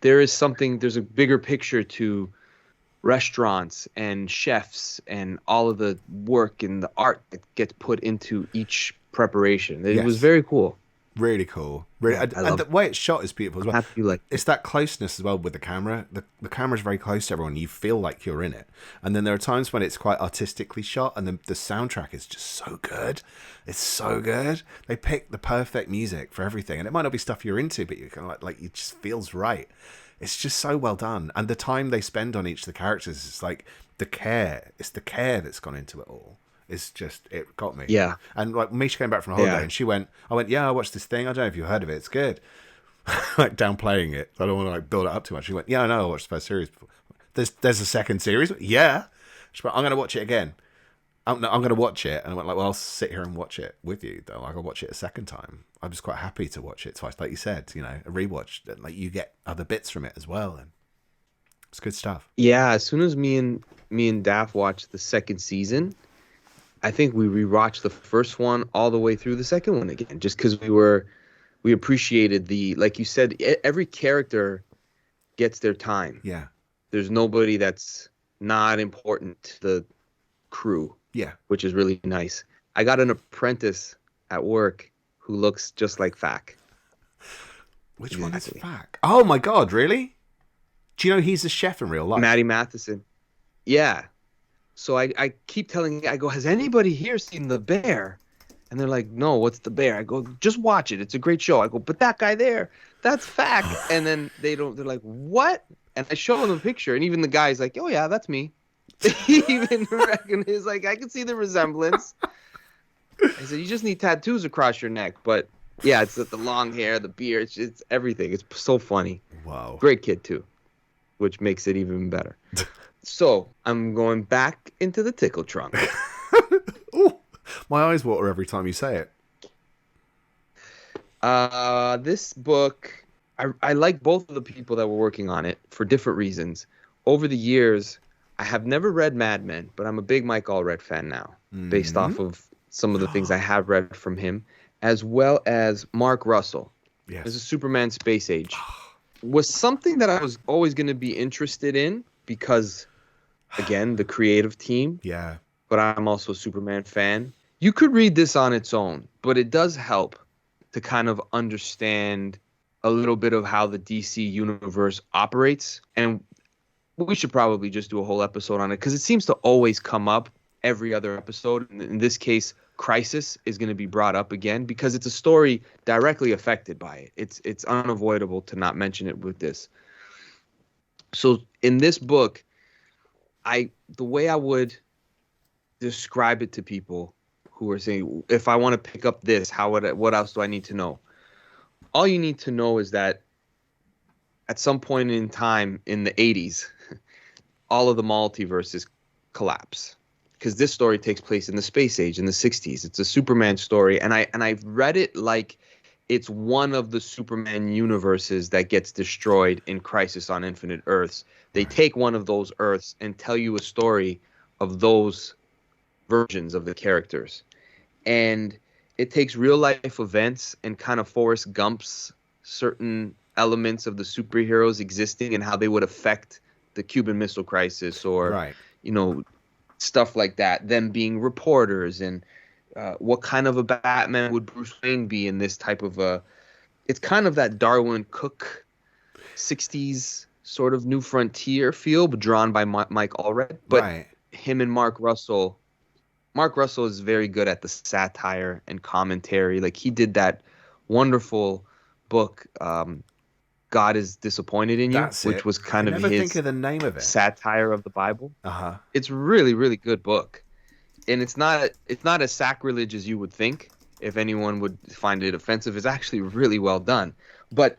there's a bigger picture to restaurants and chefs and all of the work and the art that gets put into each preparation. It was very cool. Really cool. Really, and the way it's shot is beautiful as well. Happy like it's that closeness as well with the camera. The camera's very close to everyone. You feel like you're in it. And then there are times when it's quite artistically shot, and the soundtrack is just so good. It's so good. They pick the perfect music for everything, and it might not be stuff you're into, but you kind of like it just feels right. It's just so well done, and the time they spend on each of the characters is like the care. It's the care that's gone into it all. It's just, it got me. Yeah. And like Misha came back from a holiday and I went, I watched this thing. I don't know if you've heard of it. It's good. Like downplaying it. I don't want to like build it up too much. She went, I know. I watched the first series before. There's a second series. Yeah. She went, I'm going to watch it again. I'm going to watch it. And I went like, well, I'll sit here and watch it with you though. Like I'll watch it a second time. I was quite happy to watch it twice. Like you said, a rewatch. Like you get other bits from it as well. And it's good stuff. Yeah. As soon as me and Daff watched the second season, I think we rewatched the first one all the way through the second one again, just because we appreciated like you said, every character gets their time. Yeah. There's nobody that's not important to the crew. Yeah. Which is really nice. I got an apprentice at work who looks just like Fak. Which one is Fak? Oh my God, really? Do you know he's a chef in real life? Matty Matheson. Yeah. So I keep telling, I go, has anybody here seen The Bear? And they're like, no, what's The Bear? I go, just watch it. It's a great show. I go, but that guy there, that's Fak. And then they're like, what? And I show them a picture. And even the guy's like, oh, yeah, that's me. He even recognized, like, I can see the resemblance. I said, you just need tattoos across your neck. But yeah, it's the long hair, the beard, it's everything. It's so funny. Wow. Great kid too, which makes it even better. So I'm going back into the tickle trunk. Ooh, my eyes water every time you say it. This book, I like both of the people that were working on it for different reasons. Over the years, I have never read Mad Men, but I'm a big Mike Allred fan now, based off of some of the things I have read from him, as well as Mark Russell. Yes. There's a Superman Space Age. Was something that I was always going to be interested in because, again, the creative team. Yeah. But I'm also a Superman fan. You could read this on its own, but it does help to kind of understand a little bit of how the DC universe operates. And we should probably just do a whole episode on it because it seems to always come up every other episode. In this case, Crisis is going to be brought up again because it's a story directly affected by it. It's unavoidable to not mention it with this. So in this book, the way I would describe it to people who are saying, if I want to pick up this, what else do I need to know? All you need to know is that at some point in time in the 80s, all of the multiverses collapse. Because this story takes place in the space age in the 60s. It's a Superman story, and I've read it like it's one of the Superman universes that gets destroyed in Crisis on Infinite Earths. They take one of those Earths and tell you a story of those versions of the characters. And it takes real life events and kind of Forrest Gump's certain elements of the superheroes existing and how they would affect the Cuban Missile Crisis or, stuff like that. Them being reporters and what kind of a Batman would Bruce Wayne be in this type of it's kind of that Darwin Cook 60s sort of New Frontier feel, but drawn by Mike Allred. But him and Mark Russell is very good at the satire and commentary. Like he did that wonderful book, God is Disappointed in You, which was kind of his think of the name of it. Satire of the Bible. Uh-huh. It's really, really good book. And it's not as sacrilege as you would think. If anyone would find it offensive, it's actually really well done. But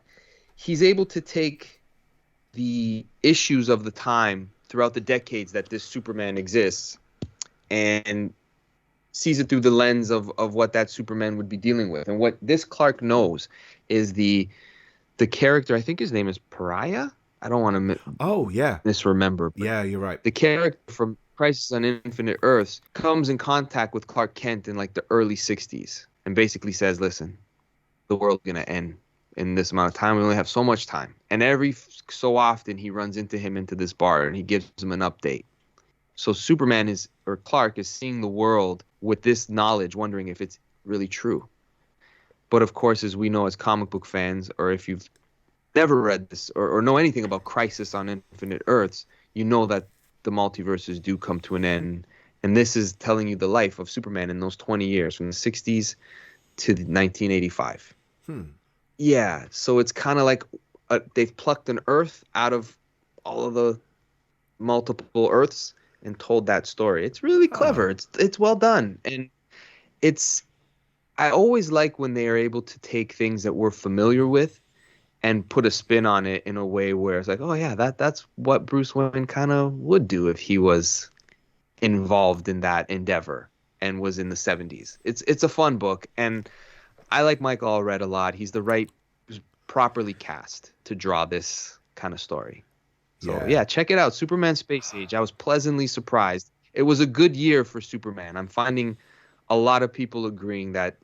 he's able to take the issues of the time throughout the decades that this Superman exists and sees it through the lens of what that Superman would be dealing with. And what this Clark knows is the character, I think his name is Pariah. I don't want to misremember. Yeah, you're right. The character from Crisis on Infinite Earths comes in contact with Clark Kent in like the early 60s and basically says, listen, the world's going to end in this amount of time. We only have so much time. And every so often he runs into him into this bar and he gives him an update. So Clark is seeing the world with this knowledge, wondering if it's really true. But of course, as we know as comic book fans, or if you've never read this or know anything about Crisis on Infinite Earths, you know that the multiverses do come to an end. And this is telling you the life of Superman in those 20 years, from the 60s to 1985. Yeah, so it's kind of like they've plucked an Earth out of all of the multiple Earths and told that story. It's really clever. It's well done. And I always like when they are able to take things that we're familiar with and put a spin on it in a way where it's like, oh yeah, that's what Bruce Wayne kind of would do if he was involved in that endeavor and was in the 70s. It's a fun book, and I like Mike Allred a lot. He's properly cast to draw this kind of story. So yeah, check it out. Superman Space Age. I was pleasantly surprised. It was a good year for Superman. I'm finding a lot of people agreeing that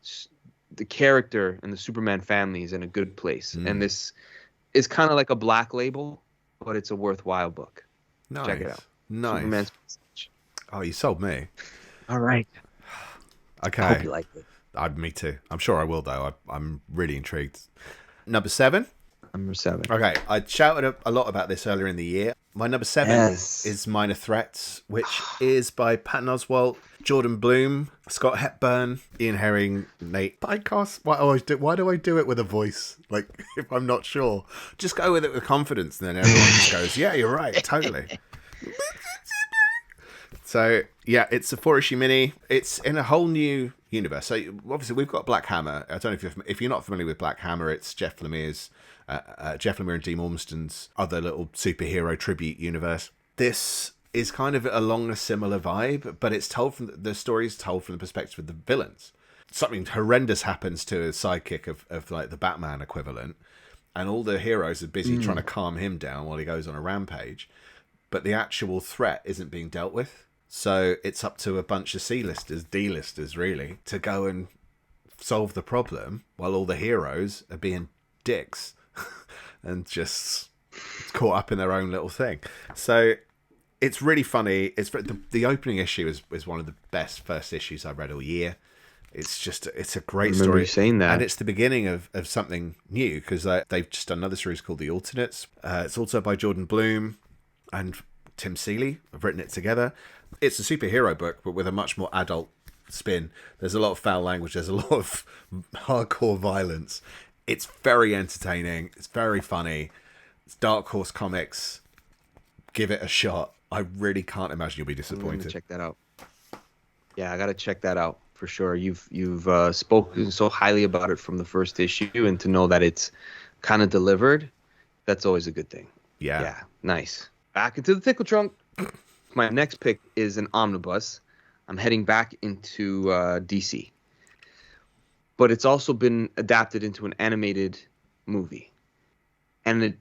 the character and the Superman family is in a good place. And this is kind of like a black label, but it's a worthwhile book. Nice. Check it out. Nice. Superman Space Age. Oh, you sold me. All right. Okay. I hope you like it. Me too. I'm sure I will, though. I'm really intrigued. Number 7. Number 7. Okay, I shouted a lot about this earlier in the year. My number 7 is Minor Threats, which is by Patton Oswalt, Jordan Bloom, Scott Hepburn, Ian Herring, Nate Dykos. Why do I do it with a voice? Like, if I'm not sure. Just go with it with confidence, and then everyone just goes, yeah, you're right, totally. So yeah, it's a 4-issue mini. It's in a whole new universe. So obviously we've got Black Hammer. I don't know if you're not familiar with Black Hammer. It's Jeff Lemire's Jeff Lemire and Dean Ormston's other little superhero tribute universe. This is kind of along a similar vibe, but it's told from the story is told from the perspective of the villains. Something horrendous happens to a sidekick of like the Batman equivalent, and all the heroes are busy trying to calm him down while he goes on a rampage. But the actual threat isn't being dealt with. So it's up to a bunch of C-listers, D-listers really, to go and solve the problem while all the heroes are being dicks and just caught up in their own little thing. So it's really funny. It's the opening issue is one of the best first issues I've read all year. It's a great story. You saying that. And it's the beginning of something new, because they've just done another series called The Alternates. It's also by Jordan Bloom and Tim Seeley have written it together. It's a superhero book, but with a much more adult spin. There's a lot of foul language. There's a lot of hardcore violence. It's very entertaining. It's very funny. It's Dark Horse Comics. Give it a shot. I really can't imagine you'll be disappointed. I'm gonna check that out. Yeah, I gotta check that out for sure. You've spoken so highly about it from the first issue, and to know that it's kind of delivered, that's always a good thing. Yeah, nice. Back into the tickle trunk. My next pick is an omnibus. I'm heading back into DC. But it's also been adapted into an animated movie. And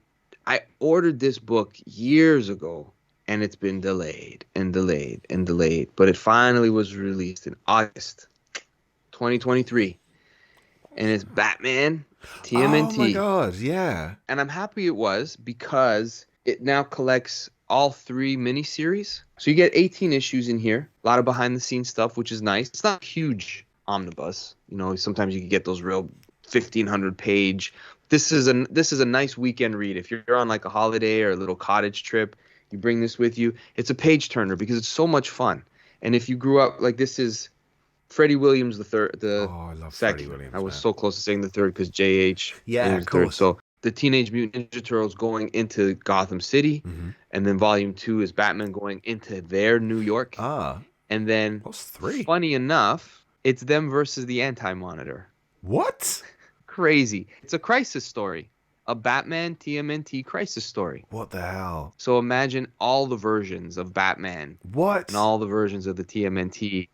I ordered this book years ago, and it's been delayed and delayed and delayed. But it finally was released in August 2023. And it's Batman TMNT. Oh my God, yeah. And I'm happy it was, because it now collects all 3 miniseries. So you get 18 issues in here. A lot of behind-the-scenes stuff, which is nice. It's not a huge omnibus. You know, sometimes you can get those real 1,500-page. This is a nice weekend read. If you're on like a holiday or a little cottage trip, you bring this with you. It's a page-turner because it's so much fun. And if you grew up, like, this is Freddie Williams the third, I love second. Freddie Williams. I was so close to saying the third because JH. Yeah, of course. So the Teenage Mutant Ninja Turtles going into Gotham City, and then Volume 2 is Batman going into their New York. And then, what's 3? Funny enough, it's them versus the Anti-Monitor. What? Crazy. It's a crisis story. A Batman TMNT crisis story. What the hell? So imagine all the versions of Batman. What? And all the versions of the TMNT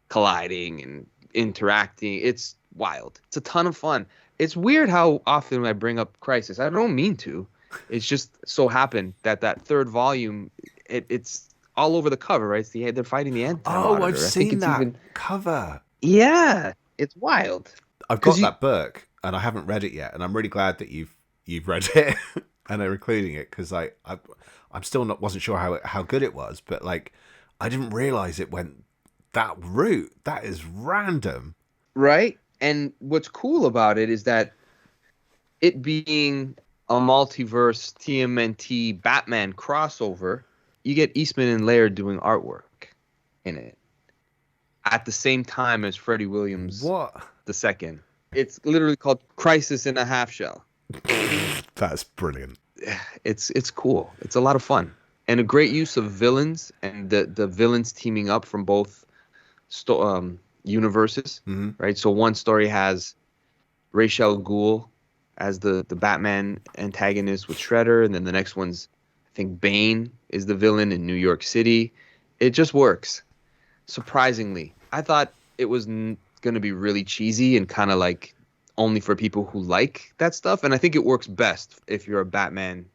colliding and interacting. It's wild. It's a ton of fun. It's weird how often I bring up Crisis. I don't mean to. It's just so happened that third volume, it's all over the cover, right? They're fighting the Anti-Monitor. Oh, I've seen that cover. Yeah, it's wild. I've got that book, and I haven't read it yet, and I'm really glad that you've read it and are including it, because I'm still wasn't sure how good it was, but like I didn't realize it went that route. That is random, right? And what's cool about it is that it being a multiverse TMNT Batman crossover, you get Eastman and Laird doing artwork in it at the same time as Freddie Williams. What? The second. It's literally called Crisis in a Half Shell. That's brilliant. It's cool. It's a lot of fun. And a great use of villains, and the villains teaming up from both universes, right? So one story has Ra's al Ghul as the Batman antagonist with Shredder, and then the next one's, I think, Bane is the villain in New York City. It just works. Surprisingly, I thought it was going to be really cheesy and kind of like only for people who like that stuff, and I think it works best if you're a Batman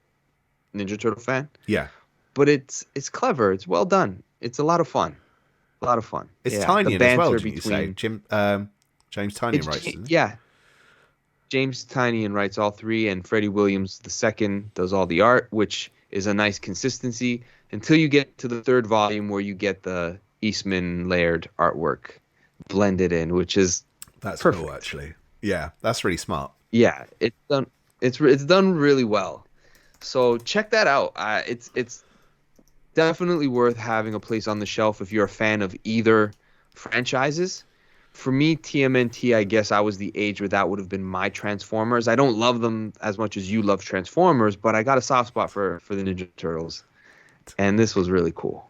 Ninja Turtle fan. Yeah, but it's clever. It's well done. It's a lot of fun. A lot of fun. It's Tynion as well, didn't you say? James Tynion writes it. Yeah. James Tynion writes all 3, and Freddie Williams the second does all the art, which is a nice consistency until you get to the 3rd volume where you get the Eastman Laird artwork blended in, which is perfect. Cool, actually. Yeah, that's really smart. Yeah, it's done. It's done really well. So check that out. It's definitely worth having a place on the shelf if you're a fan of either franchises. For me, TMNT, I guess I was the age where that would have been my Transformers. I don't love them as much as you love Transformers, but I got a soft spot for the Ninja Turtles. And this was really cool.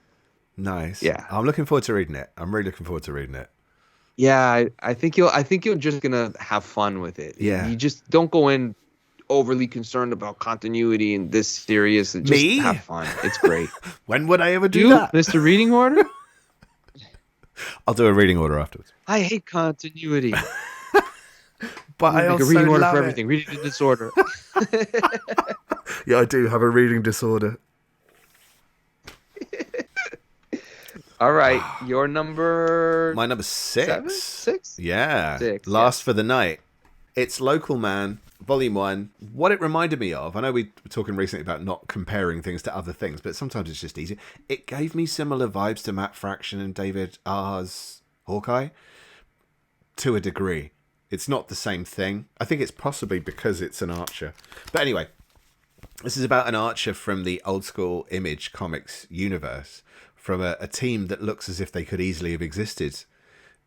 Nice. Yeah. I'm looking forward to reading it. I'm really looking forward to reading it. Yeah, I think you're just gonna have fun with it. Yeah. You just don't go in overly concerned about continuity and this serious. Just Me? have fun. It's great. When would I ever do You, that? Mr. Reading Order? I'll do a reading order afterwards. I hate continuity. But I Make also a reading order love for it. everything. Reading in disorder. Yeah, I do have a reading disorder. All right, your number. My number 6. 7? 6? Yeah. 6. Last yes. for the Night. It's Local Man, Volume 1. What it reminded me of, I know we were talking recently about not comparing things to other things, but sometimes it's just easy. It gave me similar vibes to Matt Fraction and David A's Hawkeye to a degree. It's not the same thing. I think it's possibly because it's an Archer. But anyway, this is about an Archer from the old school Image Comics universe, from a team that looks as if they could easily have existed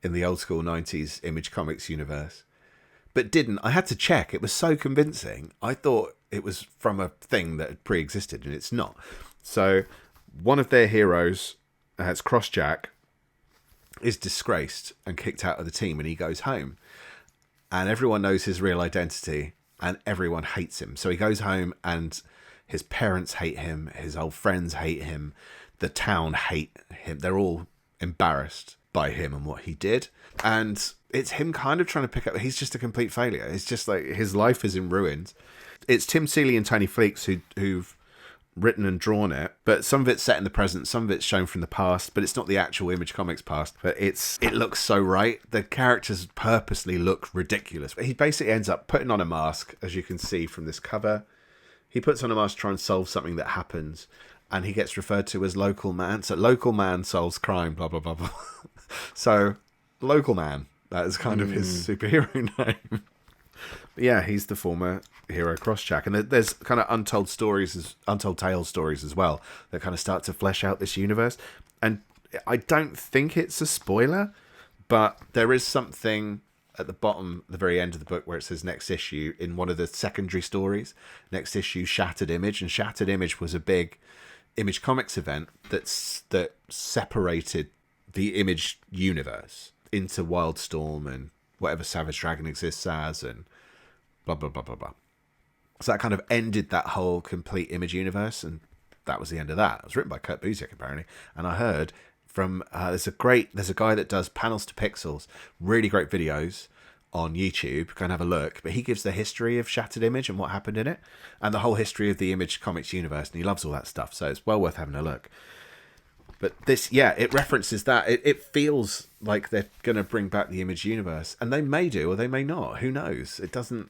in the old school 90s Image Comics universe, but didn't. I had to check. It was so convincing. I thought it was from a thing that had pre-existed, and it's not. So one of their heroes, it's Crossjack, is disgraced and kicked out of the team, and he goes home. And everyone knows his real identity, and everyone hates him. So he goes home, and his parents hate him, his old friends hate him, the town hate him. They're all embarrassed by him and what he did. And it's him kind of trying to pick up. He's just a complete failure. It's just like his life is in ruins. It's Tim Seeley and Tony Fleecs who've written and drawn it, but some of it's set in the present, some of it's shown from the past, but it's not the actual Image Comics past. But it looks so right. The characters purposely look ridiculous. But he basically ends up putting on a mask, as you can see from this cover. He puts on a mask to try and solve something that happens, and he gets referred to as Local Man. So Local Man solves crime, blah, blah, blah, blah. So Local Man, that is kind of his superhero name. Yeah, he's the former hero Crossjack, and there's kind of untold tale stories as well that kind of start to flesh out this universe. And I don't think it's a spoiler, but there is something at the bottom, the very end of the book, where it says next issue in one of the secondary stories. Next issue, Shattered Image, and Shattered Image was a big Image Comics event that separated the Image universe into Wildstorm and whatever Savage Dragon exists as, and blah, blah, blah, blah, blah. So that kind of ended that whole complete Image universe, and that was the end of that. It was written by Kurt Busiek, apparently. And I heard from, there's a guy that does Panels to Pixels, really great videos on YouTube. Go and have a look. But he gives the history of Shattered Image and what happened in it, and the whole history of the Image Comics universe, and he loves all that stuff. So it's well worth having a look. But this, yeah, it references that. It feels like they're going to bring back the Image universe, and they may do or they may not. Who knows? It doesn't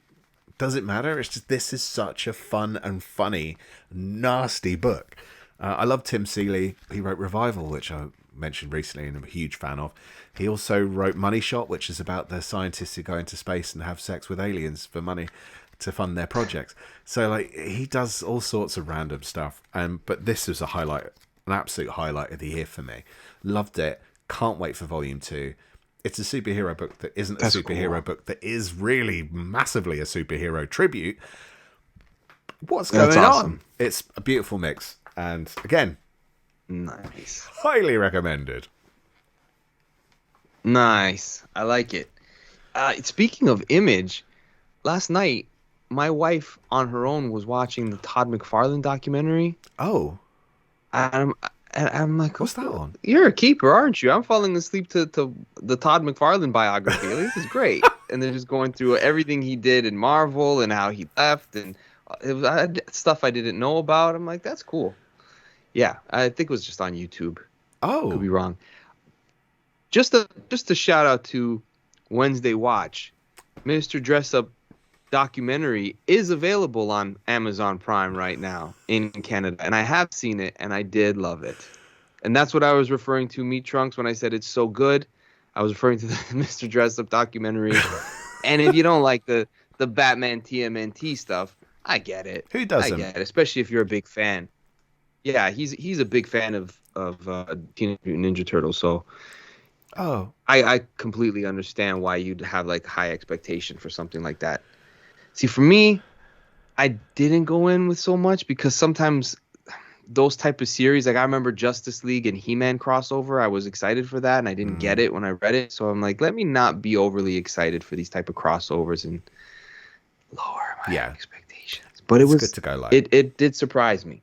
matter. It's just, this is such a fun and funny, nasty book. I love Tim Seeley. He wrote Revival, which I mentioned recently and I'm a huge fan of. He also wrote Money Shot, which is about the scientists who go into space and have sex with aliens for money to fund their projects. So like, he does all sorts of random stuff. But this is an absolute highlight of the year for me. Loved it. Can't wait for volume 2. It's a superhero book that isn't a superhero book that is really massively a superhero tribute. What's going on? It's a beautiful mix. And again, nice. Highly recommended. Nice. I like it. Speaking of Image, last night, my wife on her own was watching the Todd McFarlane documentary. Oh. And I'm like, what's that on? You're a keeper, aren't you? I'm falling asleep to the Todd McFarlane biography. This is great. And they're just going through everything he did in Marvel and how he left, and stuff I didn't know about. I'm like, that's cool. Yeah, I think it was just on YouTube. Oh, could be wrong. Just a shout out to Wednesday Watch. Mr. Dress Up documentary is available on Amazon Prime right now in Canada, and I have seen it and I did love it. And that's what I was referring to, Meat Trunks, when I said it's so good. I was referring to the Mr. Dress Up documentary. And if you don't like the Batman TMNT stuff, I get it. Who doesn't? I get it, especially if you're a big fan. Yeah, he's a big fan of Teenage Mutant Ninja Turtles, so I completely understand why you'd have like high expectation for something like that. See, for me, I didn't go in with so much because sometimes those type of series, like I remember Justice League and He-Man crossover. I was excited for that, and I didn't get it when I read it. So I'm like, let me not be overly excited for these type of crossovers and lower my expectations. But it was good to go light. It did surprise me.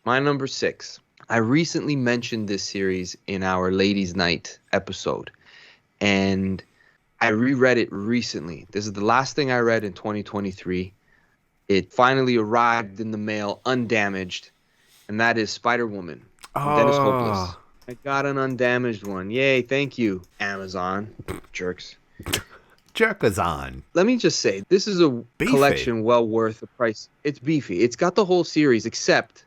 My number 6. I recently mentioned this series in our Ladies' Night episode, and I reread it recently. This is the last thing I read in 2023. It finally arrived in the mail undamaged, and that is Spider-Woman. Dennis Hopeless. I got an undamaged one. Yay, thank you, Amazon. Jerks. Jerkazon. Let me just say, this is a collection well worth the price. It's beefy. It's got the whole series, except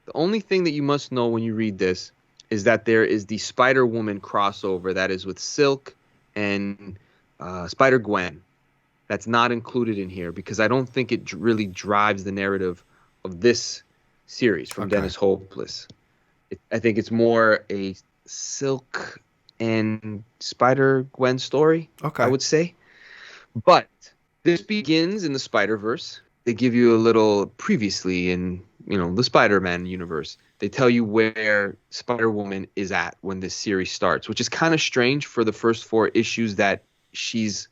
the only thing that you must know when you read this is that there is the Spider-Woman crossover that is with Silk and Spider-Gwen. That's not included in here because I don't think it really drives the narrative of this series from Dennis Hopeless. I think it's more a Silk and Spider-Gwen story, I would say. But this begins in the Spider-Verse. They give you a little previously in, the Spider-Man universe. They tell you where Spider-Woman is at when this series starts, which is kind of strange for the first 4 issues that she's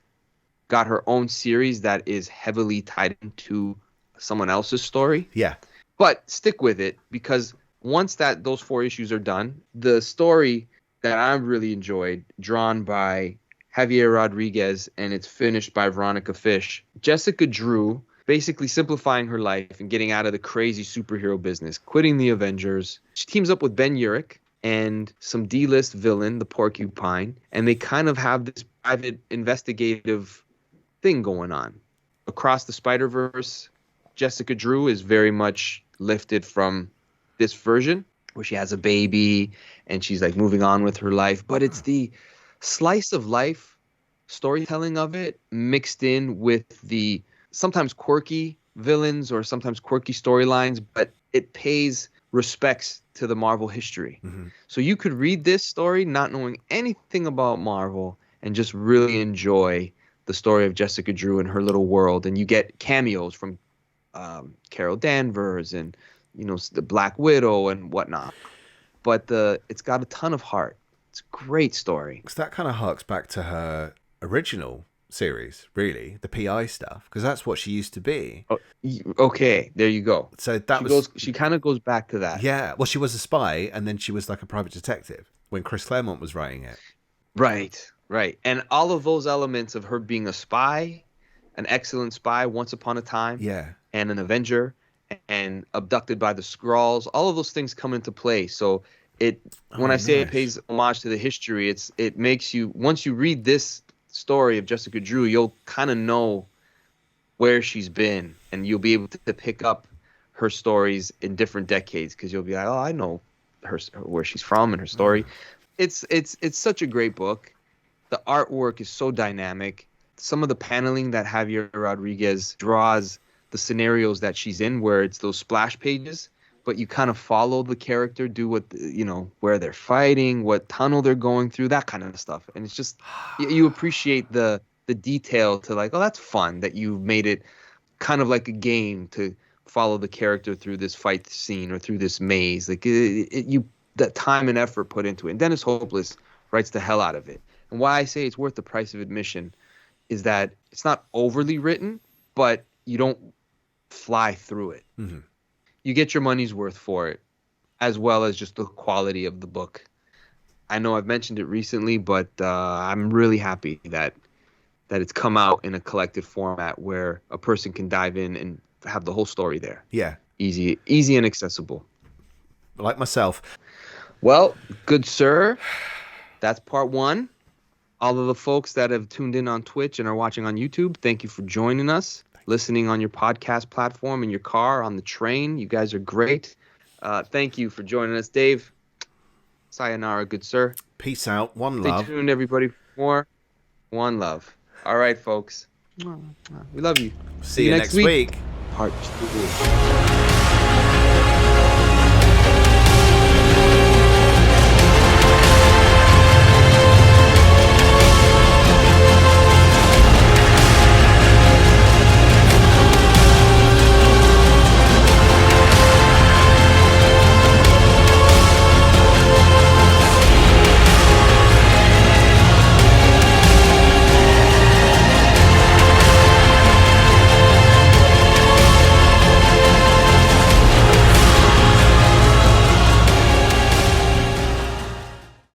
got her own series that is heavily tied into someone else's story. Yeah. But stick with it because once those 4 issues are done, the story that I really enjoyed, drawn by Javier Rodriguez, and it's finished by Veronica Fish. Jessica Drew, basically simplifying her life and getting out of the crazy superhero business, quitting the Avengers. She teams up with Ben Urich and some D-list villain, the Porcupine, and they kind of have this private investigative thing going on. Across the Spider-Verse, Jessica Drew is very much lifted from this version where she has a baby and she's like moving on with her life, but it's the slice of life storytelling of it mixed in with the sometimes quirky villains or sometimes quirky storylines, but it pays respects to the Marvel history. So you could read this story not knowing anything about Marvel and just really enjoy the story of Jessica Drew and her little world, and you get cameos from Carol Danvers and the Black Widow and whatnot. But it's got a ton of heart. It's a great story. So that kind of harks back to her original series, really, the PI stuff, because that's what she used to be. Oh, okay, there you go. So she kind of goes back to that. Yeah, well, she was a spy, and then she was like a private detective when Chris Claremont was writing it. Right. And all of those elements of her being a spy, an excellent spy once upon a time, and an Avenger, and abducted by the Skrulls, all of those things come into play. So when I say it pays homage to the history, it makes you, once you read this story of Jessica Drew, you'll kind of know where she's been, and you'll be able to pick up her stories in different decades because you'll be like, oh, I know where she's from and her story. It's such a great book. The artwork is so dynamic. Some of the paneling that Javier Rodriguez draws, the scenarios that she's in, where it's those splash pages, but you kind of follow the character, do what, where they're fighting, what tunnel they're going through, that kind of stuff. And it's just, you appreciate the detail to like, oh, that's fun that you made it kind of like a game to follow the character through this fight scene or through this maze. Like that time and effort put into it. And Dennis Hopeless writes the hell out of it. And why I say it's worth the price of admission is that it's not overly written, but you don't fly through it. You get your money's worth for it, as well as just the quality of the book. I know I've mentioned it recently, but I'm really happy that it's come out in a collected format where a person can dive in and have the whole story there. Yeah. Easy and accessible. Like myself. Well, good sir, that's part 1. All of the folks that have tuned in on Twitch and are watching on YouTube, thank you for joining us. Listening on your podcast platform, in your car, on the train. You guys are great. Thank you for joining us, Dave. Sayonara, good sir. Peace out. One love. Stay tuned, everybody, for more. One love. All right, folks. We love you. See you next week. Part 2.